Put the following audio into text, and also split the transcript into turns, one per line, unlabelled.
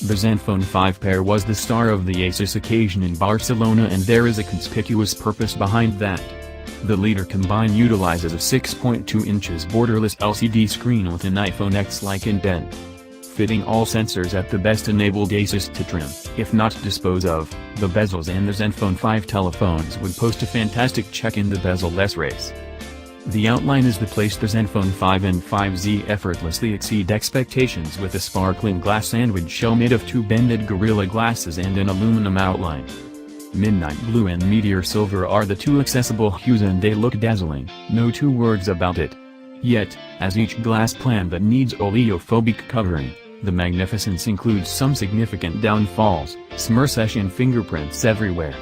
The Zenfone 5 pair was the star of the Asus occasion in Barcelona, and there is a conspicuous purpose behind that. The leader combine utilizes a 6.2 inches borderless LCD screen with an iPhone X-like indent, fitting all sensors at the best enabled Asus to trim, if not dispose of, the bezels, and the Zenfone 5 telephones would post a fantastic check in the bezel-less race. The outline is the place the Zenfone 5 and 5Z effortlessly exceed expectations with a sparkling glass sandwich shell made of two bended Gorilla Glasses and an aluminum outline. Midnight Blue and Meteor Silver are the two accessible hues, and they look dazzling, no two words about it. Yet, as each glass plan that needs oleophobic covering, the magnificence includes some significant downfalls, smur session fingerprints everywhere.